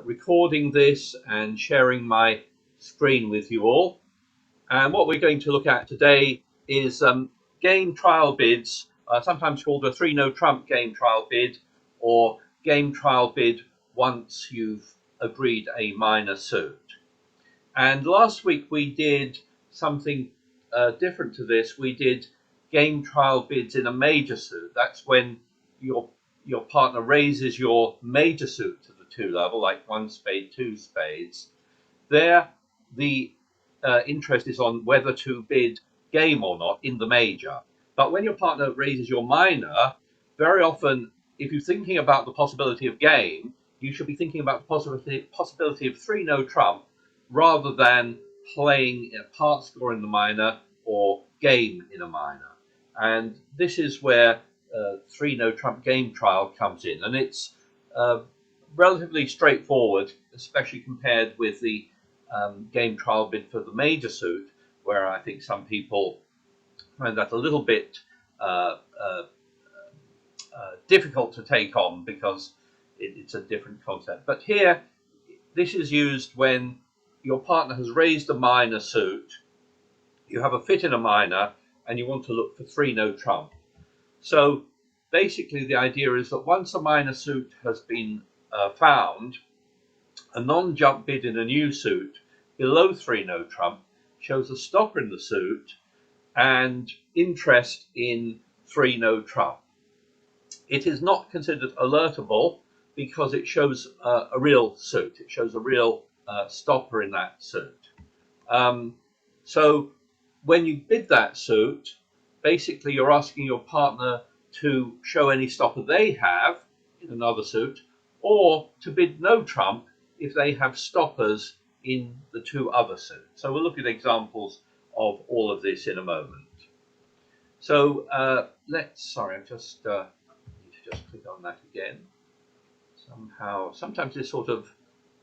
recording this and sharing my screen with you all. And what we're going to look at today is game trial bids, sometimes called a 3-no trump game trial bid, or game trial bid once you've agreed a minor suit. And last week we did something different to this. We did game trial bids in a major suit. That's when your partner raises your major suit to the 2 level, like 1 spade, 2 spades. There, the interest is on whether to bid game or not in the major. But when your partner raises your minor, very often, if you're thinking about the possibility of game, you should be thinking about the possibility of 3-no trump rather than playing a part score in the minor or game in a minor. And this is where 3-no trump game trial comes in. And it's relatively straightforward, especially compared with the game trial bid for the major suit, where I think some people find that a little bit difficult to take on because it's a different concept. But here, this is used when your partner has raised a minor suit, you have a fit in a minor, and you want to look for 3-no trump. So basically the idea is that once a minor suit has been found, a non-jump bid in a new suit below 3-no trump shows a stopper in the suit and interest in 3-no trump. It is not considered alertable because it shows a real suit. It shows a real stopper in that suit. So when you bid that suit, basically you're asking your partner to show any stopper they have in another suit, or to bid no trump if they have stoppers in the 2 other suits. So we'll look at examples of all of this in a moment. So sorry, I just need to just click on that again. Sometimes this sort of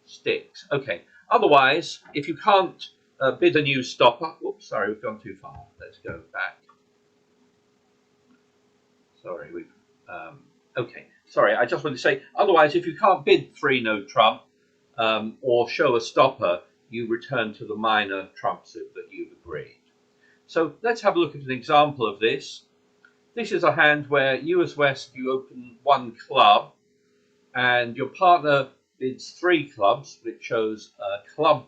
sticks. Okay, otherwise, if you can't bid a new stopper, oops, sorry, we've gone too far. Let's go back. Sorry, okay, sorry, I just want to say, otherwise, if you can't bid 3-no trump or show a stopper, you return to the minor trump suit that you've agreed. So let's have a look at an example of this. This is a hand where you as West, you open 1 club, and your partner bids 3 clubs, which shows a club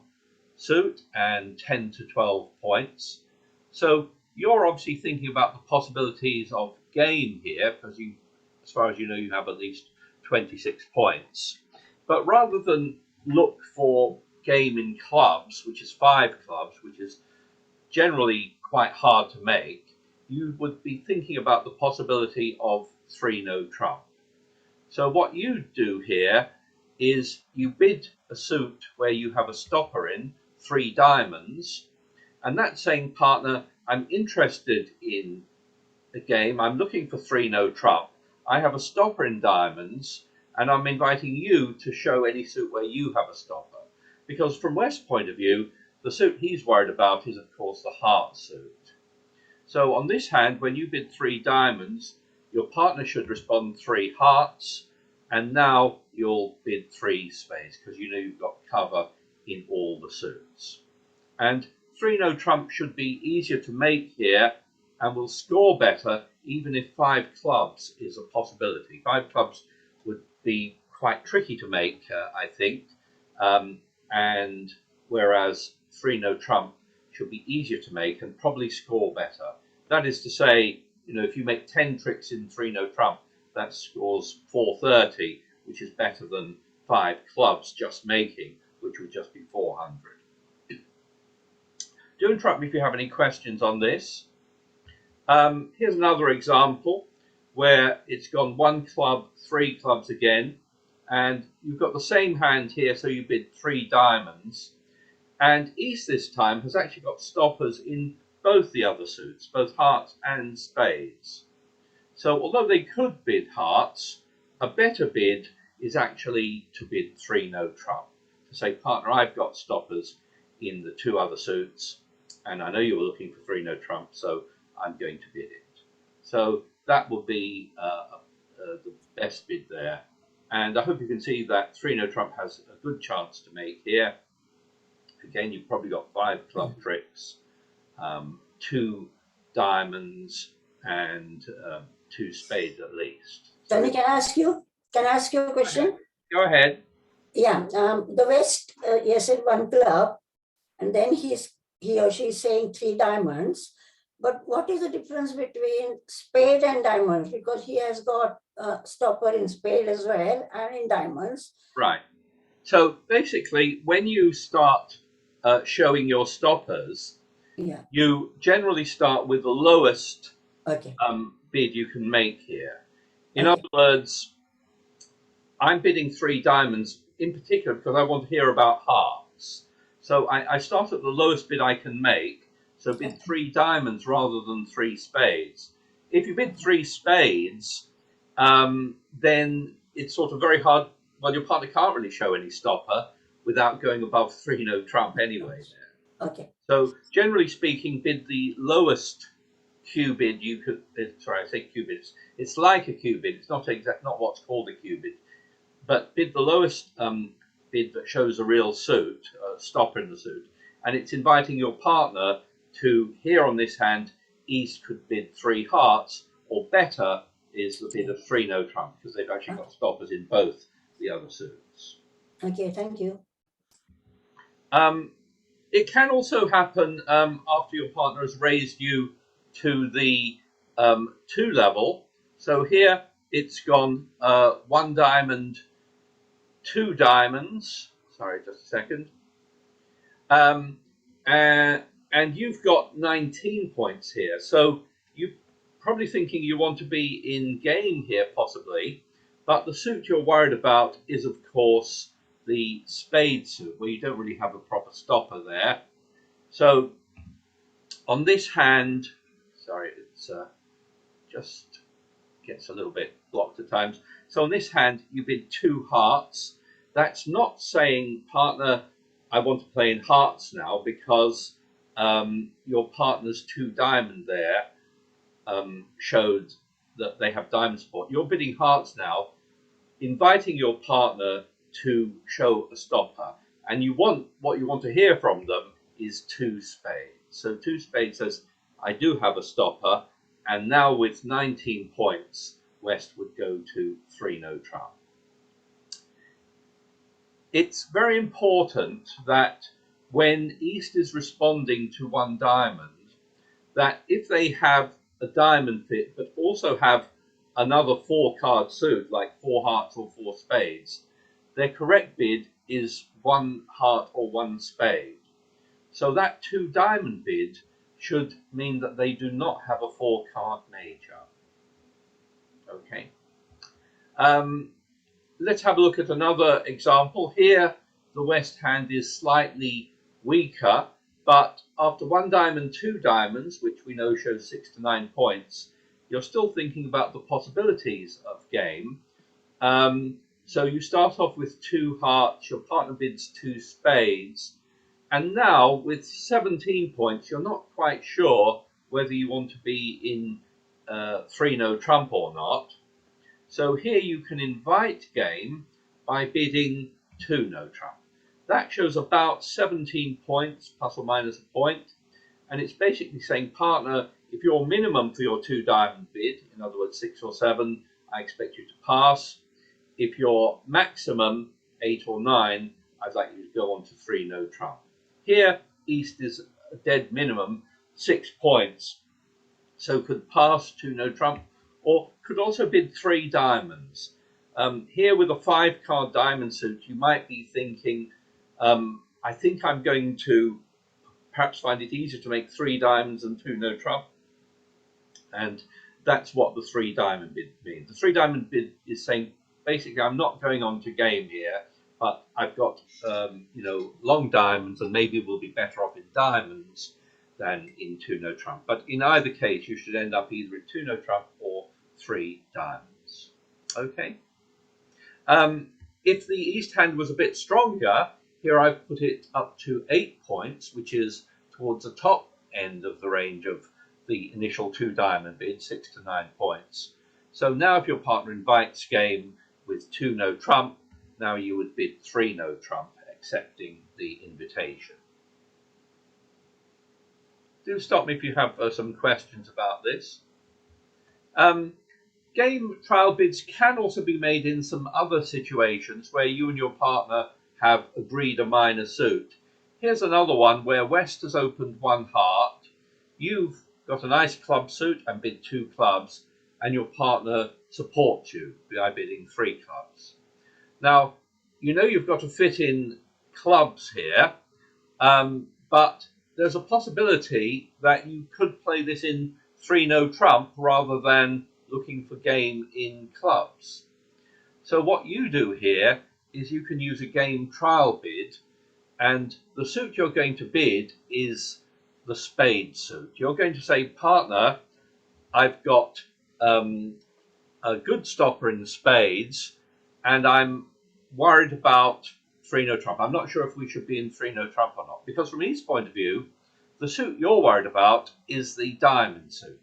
suit and 10 to 12 points. So you're obviously thinking about the possibilities of game here, because you, as far as you know, you have at least 26 points. But rather than look for game in clubs, which is 5 clubs, which is generally quite hard to make, you would be thinking about the possibility of 3-no trump. So what you do here is you bid a suit where you have a stopper in, 3 diamonds, and that's saying, partner, I'm interested in the game, I'm looking for 3-no trump, I have a stopper in diamonds, and I'm inviting you to show any suit where you have a stopper. Because from West's point of view, the suit he's worried about is, of course, the heart suit. So on this hand, when you bid 3 diamonds, your partner should respond 3 hearts, and now you'll bid 3 spades, because you know you've got cover in all the suits. And 3-no trump should be easier to make here, and will score better even if 5 clubs is a possibility. 5 clubs would be quite tricky to make, I think, and whereas 3-no trump should be easier to make and probably score better. That is to say, you know, if you make 10 tricks in 3-no trump, that scores 430, which is better than 5 clubs just making, which would just be 400. Do interrupt me if you have any questions on this. Here's another example where it's gone 1 club, 3 clubs again, and you've got the same hand here, so you bid 3 diamonds, and East this time has actually got stoppers in both the other suits, both hearts and spades. So although they could bid hearts, a better bid is actually to bid 3-no trump, to say, partner, I've got stoppers in the 2 other suits, and I know you were looking for 3-no trump, so I'm going to bid it. So that would be the best bid there. And I hope you can see that 3 no trump has a good chance to make here. Again, you've probably got 5 club tricks, 2 diamonds, and 2 spades at least. So Tony, can I ask you a question? Go ahead. Yeah, the West, you said 1 club, and then he or she is saying 3 diamonds. But what is the difference between spade and diamonds? Because he has got a stopper in spade as well and in diamonds. Right. So basically, when you start showing your stoppers, you generally start with the lowest bid you can make here. In other words, I'm bidding 3 diamonds in particular because I want to hear about hearts. So I start at the lowest bid I can make. So bid 3 diamonds rather than 3 spades. If you bid 3 spades, then it's sort of very hard. Well, your partner can't really show any stopper without going above 3 no trump anyway. Okay. So generally speaking, bid the lowest Q bid you could. Sorry, I say Q bid. It's like a Q bid. It's not what's called a Q bid, but bid the lowest bid that shows a real suit, a stopper in the suit, and it's inviting your partner to, here on this hand, East could bid 3 hearts, or better is the bid of 3 no trump, because they've actually got stoppers in both the other suits. Okay, thank you. It can also happen after your partner has raised you to the 2 level. So here it's gone 1 diamond, 2 diamonds. Sorry, just a second. And you've got 19 points here. So you're probably thinking you want to be in game here, possibly. But the suit you're worried about is, of course, the spade suit, where you don't really have a proper stopper there. So on this hand, sorry, it's just gets a little bit blocked at times. So on this hand, you bid 2 hearts. That's not saying, partner, I want to play in hearts now, because your partner's 2 diamond there showed that they have diamond support. You're bidding hearts now, inviting your partner to show a stopper. And what you want to hear from them is 2 spades. So 2 spades says, I do have a stopper. And now with 19 points, West would go to 3 no trump. It's very important that when East is responding to 1 diamond, that if they have a diamond fit, but also have another 4 card suit, like 4 hearts or 4 spades, their correct bid is 1 heart or 1 spade. So that 2 diamond bid should mean that they do not have a 4 card major. Okay. Let's have a look at another example. Here, the West hand is slightly weaker, but after 1 diamond, 2 diamonds, which we know shows 6 to 9 points, you're still thinking about the possibilities of game. So you start off with 2 hearts, your partner bids 2 spades, and now with 17 points, you're not quite sure whether you want to be in 3 no trump or not. So here you can invite game by bidding 2 no trump. That shows about 17 points, plus or minus a point. And it's basically saying, partner, if your minimum for your 2 diamond bid, in other words 6 or 7, I expect you to pass. If your maximum 8 or 9, I'd like you to go on to 3 no trump. Here, East is a dead minimum, 6 points. So could pass 2 no trump, or could also bid 3 diamonds. Here with a 5 card diamond suit, you might be thinking, I think I'm going to perhaps find it easier to make 3 diamonds and 2 no trump. And that's what the 3 diamond bid means. The 3 diamond bid is saying, basically, I'm not going on to game here, but I've got, long diamonds, and maybe we'll be better off in diamonds than in 2 no trump. But in either case, you should end up either in 2 no trump or 3 diamonds. Okay. If the East hand was a bit stronger, here I've put it up to 8 points, which is towards the top end of the range of the initial 2 diamond bid, 6 to 9 points. So now if your partner invites game, with 2 no trump. Now you would bid 3 no trump, accepting the invitation. Do stop me if you have some questions about this. Game trial bids can also be made in some other situations where you and your partner have agreed a minor suit. Here's another one where West has opened 1 heart. You've got a nice club suit and bid 2 clubs, and your partner supports you by bidding 3 clubs. Now, you know you've got to fit in clubs here, but there's a possibility that you could play this in 3 no trump rather than looking for game in clubs. So what you do here is you can use a game trial bid, and the suit you're going to bid is the spade suit. You're going to say, partner, I've got a good stopper in the spades, and I'm worried about 3 no trump. I'm not sure if we should be in 3 no trump or not, because from his point of view, the suit you're worried about is the diamond suit.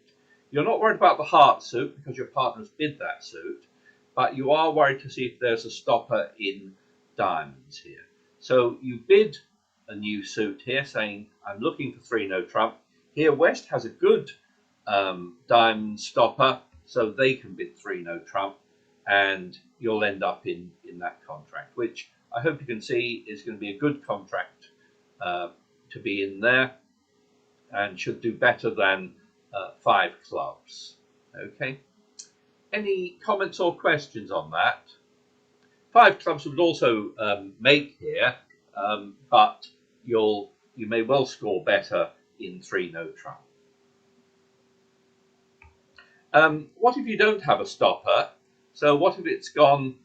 You're not worried about the heart suit because your partner has bid that suit, but you are worried to see if there's a stopper in diamonds here. So you bid a new suit here saying, I'm looking for 3 no trump. Here West has a good diamond stopper, so they can bid 3 no trump, and you'll end up in that contract, which I hope you can see is going to be a good contract to be in there, and should do better than 5 clubs. Okay. Any comments or questions on that? 5 clubs would also make here, but you may well score better in 3 no trump. What if you don't have a stopper? So what if it's gone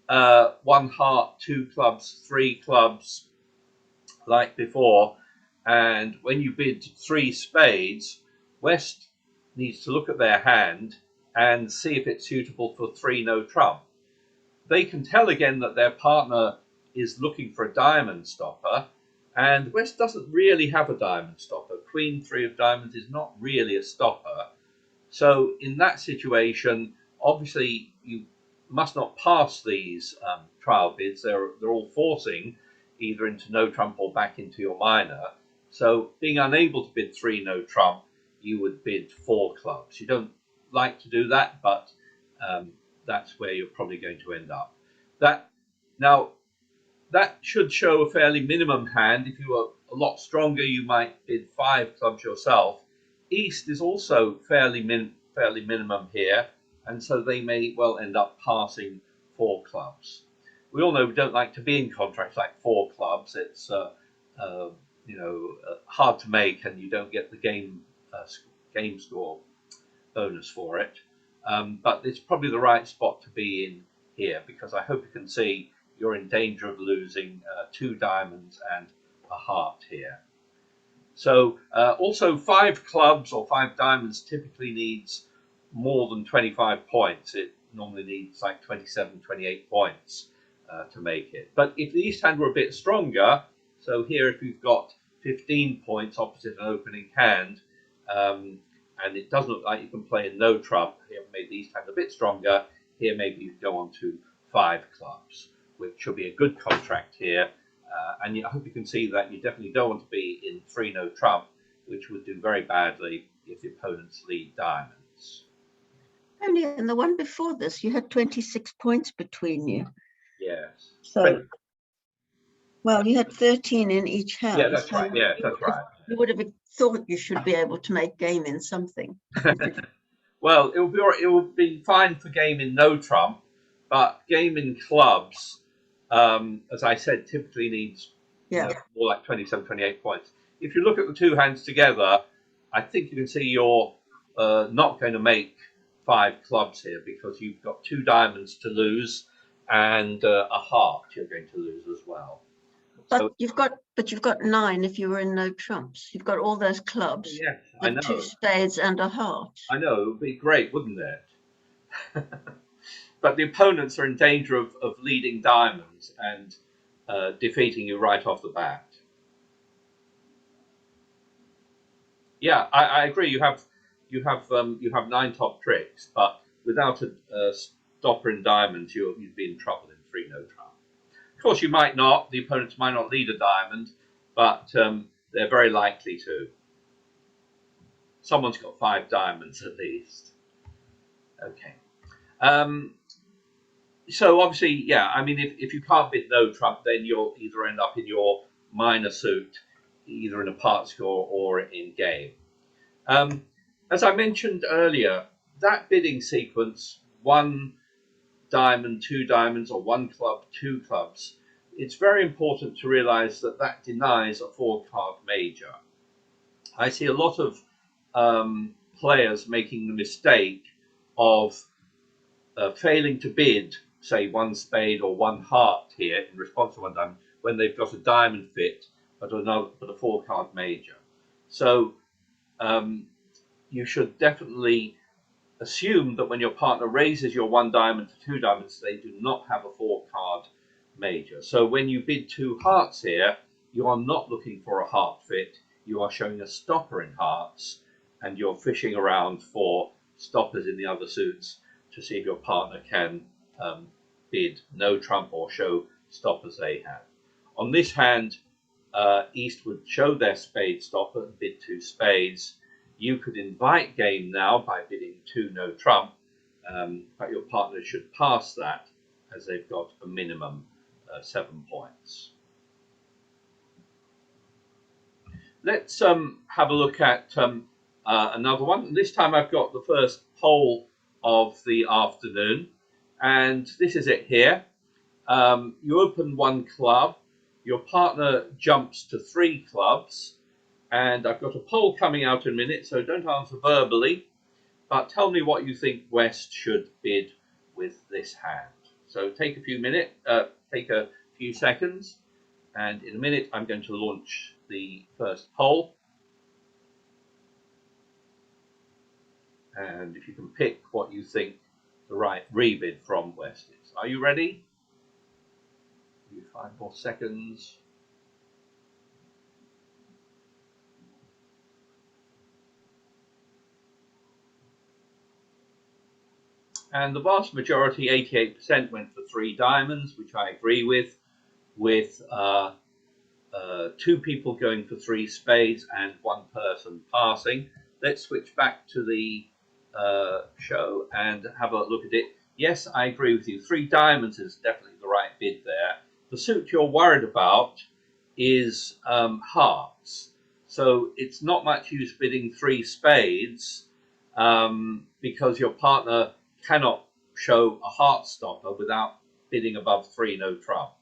1 heart, 2 clubs, 3 clubs like before, and when you bid 3 spades, West needs to look at their hand and see if it's suitable for 3 no trump. They can tell again that their partner is looking for a diamond stopper, and West doesn't really have a diamond stopper. Queen 3 of diamonds is not really a stopper. So in that situation, obviously you must not pass these trial bids. They're all forcing either into no trump or back into your minor. So being unable to bid 3 no trump, you would bid 4 clubs. You don't like to do that, but that's where you're probably going to end up. Now that should show a fairly minimum hand. If you were a lot stronger, you might bid 5 clubs yourself. East is also fairly minimum here, and so they may well end up passing 4 clubs. We all know we don't like to be in contracts like 4 clubs. It's hard to make, and you don't get the game score bonus for it. But it's probably the right spot to be in here, because I hope you can see you're in danger of losing 2 diamonds and a heart here. So also 5 clubs or 5 diamonds typically needs more than 25 points. It normally needs like 27, 28 points to make it. But if the East hand were a bit stronger, so here if you've got 15 points opposite an opening hand, and it doesn't look like you can play in no trump, here made the East hand a bit stronger, here maybe you go on to 5 clubs, which should be a good contract here. And I hope you can see that you definitely don't want to be in 3 no trump, which would do very badly if the opponents lead diamonds. Only in the one before this, you had 26 points between you. Yes. So, well, you had 13 in each hand. Yeah, that's right. Yeah, that's right. You would have thought you should be able to make game in something. Well, it will be fine for game in no trump, but game in clubs, as I said, typically needs more like 27, 28 points. If you look at the 2 hands together, I think you can see you're not going to make 5 clubs here, because you've got 2 diamonds to lose and a heart you're going to lose as well. But so, you've got 9 if you were in no trumps. You've got all those clubs. Yes, I know. 2 spades and a heart. I know, it would be great, wouldn't it? But the opponents are in danger of leading diamonds and defeating you right off the bat. Yeah, I agree. You have 9 top tricks, but without a stopper in diamonds, you'd be in trouble in 3-no trump. Of course, you might not. The opponents might not lead a diamond, but they're very likely to. Someone's got 5 diamonds at least. Okay. So obviously, yeah, I mean, if you can't bid no trump, then you'll either end up in your minor suit, either in a part score or in game. As I mentioned earlier, that bidding sequence, 1 diamond, 2 diamonds, or 1 club, 2 clubs, it's very important to realize that that denies a 4-card major. I see a lot of players making the mistake of failing to bid, say, 1 spade or 1 heart here in response to 1 diamond when they've got a diamond fit but a 4-card major. So you should definitely assume that when your partner raises your 1 diamond to 2 diamonds, they do not have a 4-card major. So when you bid 2 hearts here, you are not looking for a heart fit. You are showing a stopper in hearts, and you're fishing around for stoppers in the other suits to see if your partner can bid no trump or show stoppers they have. On this hand, East would show their spade stopper and bid 2 spades. You could invite game now by bidding 2 no trump, but your partner should pass that as they've got a minimum 7 points. Let's have a look at another one. This time I've got the first poll of the afternoon, and this is it here. You open 1 club, your partner jumps to 3 clubs, and I've got a poll coming out in a minute, so don't answer verbally, but tell me what you think West should bid with this hand. So take a few seconds, and in a minute I'm going to launch the first poll. And if you can pick what you think the right rebid from West is. Are you ready? 5 more seconds. And the vast majority, 88%, went for 3 diamonds, which I agree with 2 people going for 3 spades and 1 person passing. Let's switch back to the show and have a look at it. Yes, I agree with you. 3 diamonds is definitely the right bid there. The suit you're worried about is hearts. So it's not much use bidding 3 spades because your partner cannot show a heart stopper without bidding above 3 no trump.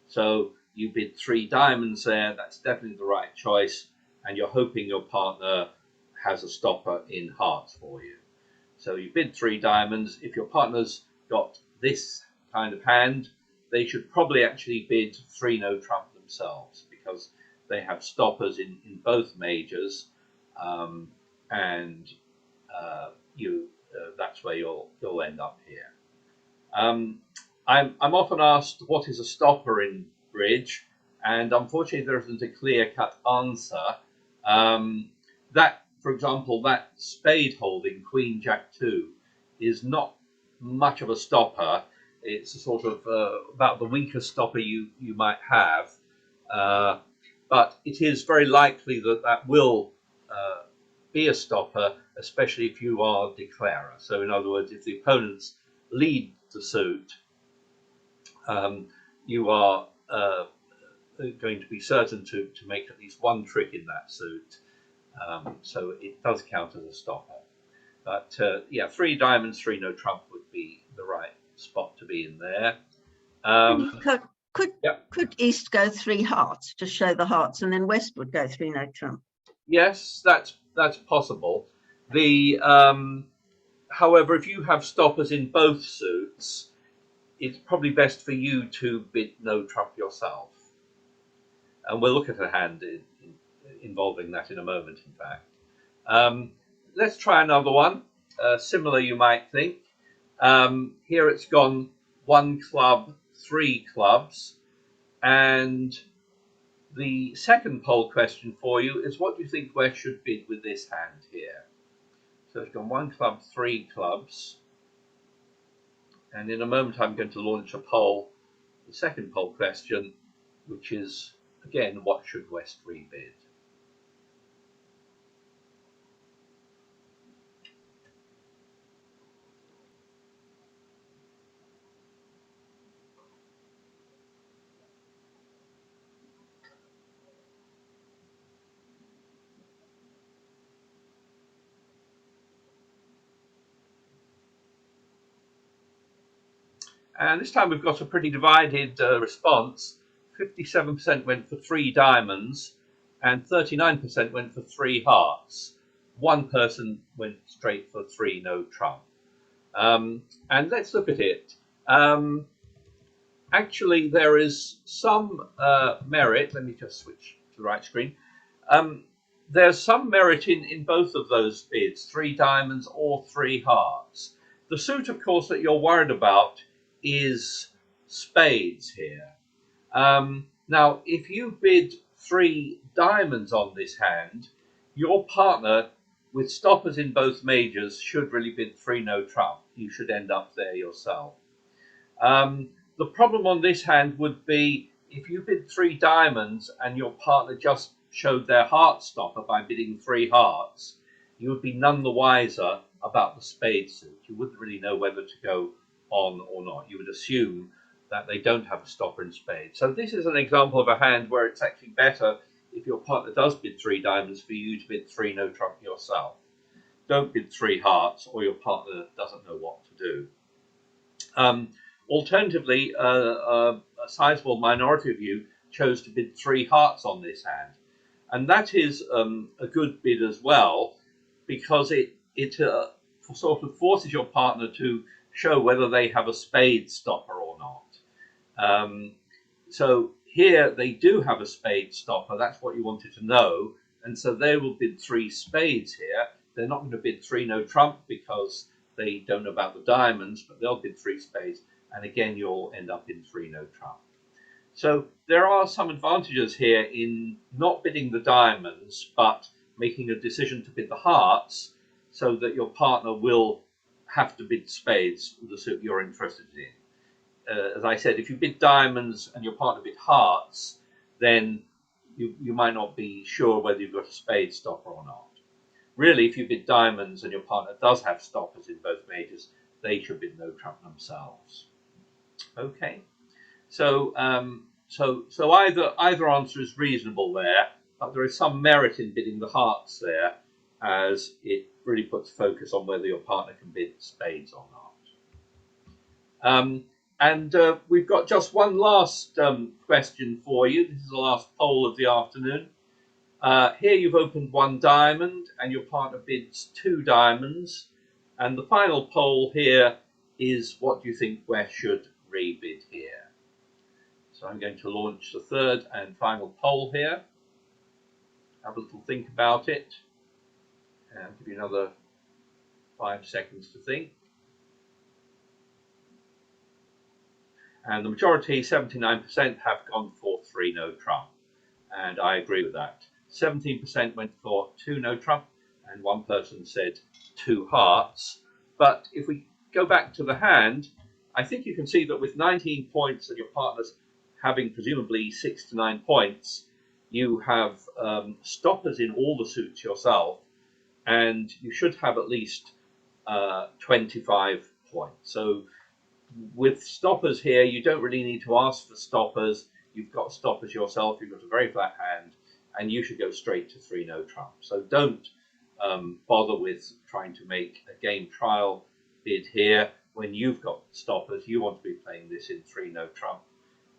So you bid 3 diamonds there, that's definitely the right choice, and you're hoping your partner has a stopper in hearts for you. So you bid 3 diamonds. If your partner's got this kind of hand, they should probably actually bid 3 no trump themselves because they have stoppers in both majors, and that's where you'll end up here. I'm often asked what is a stopper in bridge, and unfortunately there isn't a clear-cut answer. That, for example, that spade holding Queen Jack 2 is not much of a stopper. It's a sort of about the weakest stopper you might have, but it is very likely that will be a stopper, especially if you are declarer. So in other words, if the opponents lead the suit, you are going to be certain to make at least 1 trick in that suit. So it does count as a stopper. But yeah, 3 diamonds, 3 no trump would be the right spot to be in there. Could East go 3 hearts to show the hearts, and then West would go 3 no trump? Yes, that's possible. However, if you have stoppers in both suits, it's probably best for you to bid no trump yourself. And we'll look at a hand involving that in a moment, in fact. Let's try another one. Similar, you might think. Here it's gone 1 club, 3 clubs. And the second poll question for you is, what do you think West should bid with this hand here? So it's gone 1 club, 3 clubs. And in a moment, I'm going to launch a poll, the second poll question, which is, again, what should West rebid? And this time we've got a pretty divided response. 57% went for 3 diamonds and 39% went for 3 hearts. One person went straight for 3 no trump. And let's look at it. Actually, there is some merit. Let me just switch to the right screen. There's some merit in both of those bids, 3 diamonds or 3 hearts. The suit, of course, that you're worried about is spades here. Now, if you bid 3 diamonds on this hand, your partner, with stoppers in both majors, should really bid 3 no trump. You should end up there yourself. The problem on this hand would be if you bid 3 diamonds and your partner just showed their heart stopper by bidding 3 hearts, you would be none the wiser about the spade suit. You wouldn't really know whether to go on or not. You would assume that they don't have a stopper in spades. So this is an example of a hand where it's actually better if your partner does bid 3 diamonds for you to bid 3 no trump yourself. Don't bid 3 hearts or your partner doesn't know what to do. Alternatively, a sizable minority of you chose to bid 3 hearts on this hand. And that is a good bid as well, because it sort of forces your partner to show whether they have a spade stopper or not. So here they do have a spade stopper. That's what you wanted to know. And so they will bid 3 spades here. They're not going to bid 3 no trump because they don't know about the diamonds, but they'll bid 3 spades. And again, you'll end up in 3 no trump. So there are some advantages here in not bidding the diamonds, but making a decision to bid the hearts so that your partner will have to bid spades, the suit you're interested in. As I said, if you bid diamonds and your partner bid hearts, then you might not be sure whether you've got a spade stopper or not. Really, if you bid diamonds and your partner does have stoppers in both majors, they should bid no trump themselves. Okay, so either answer is reasonable there, but there is some merit in bidding the hearts there, as it really puts focus on whether your partner can bid spades or not. We've got just one last question for you. This is the last poll of the afternoon. Here you've opened 1 diamond and your partner bids 2 diamonds. And the final poll here is, what do you think West should rebid here? So I'm going to launch the third and final poll here. Have a little think about it. And give you another 5 seconds to think. And the majority, 79%, have gone for 3 no trump. And I agree with that. 17% went for 2 no trump, and 1 person said 2 hearts. But if we go back to the hand, I think you can see that with 19 points and your partner's having presumably 6 to 9 points, you have stoppers in all the suits yourself, and you should have at least 25 points. So with stoppers here, you don't really need to ask for stoppers. You've got stoppers yourself, you've got a very flat hand, and you should go straight to 3 no trump. So don't bother with trying to make a game trial bid here when you've got stoppers. You want to be playing this in 3 no trump,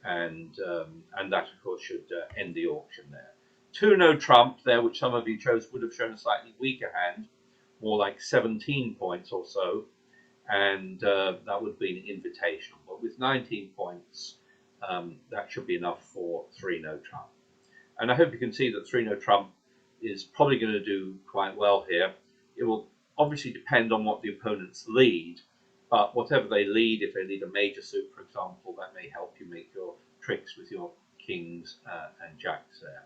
and that of course should end the auction there. 2 no trump there, which some of you chose, would have shown a slightly weaker hand, more like 17 points or so, and that would be an invitational. But with 19 points, that should be enough for 3 no trump. And I hope you can see that 3 no trump is probably going to do quite well here. It will obviously depend on what the opponents lead, but whatever they lead, if they lead a major suit, for example, that may help you make your tricks with your kings and jacks there.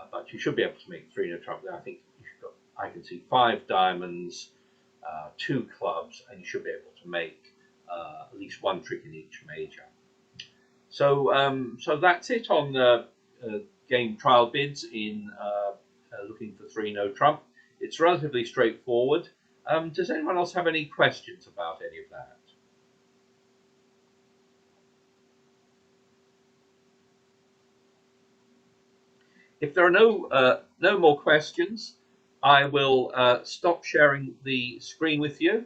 But you should be able to make 3 no trump there. I think you've got, I can see 5 diamonds, 2 clubs, and you should be able to make at least one trick in each major. So so that's it on game trial bids in looking for 3 no trump. It's relatively straightforward. Does anyone else have any questions about any of that? If there are no more questions, I will stop sharing the screen with you.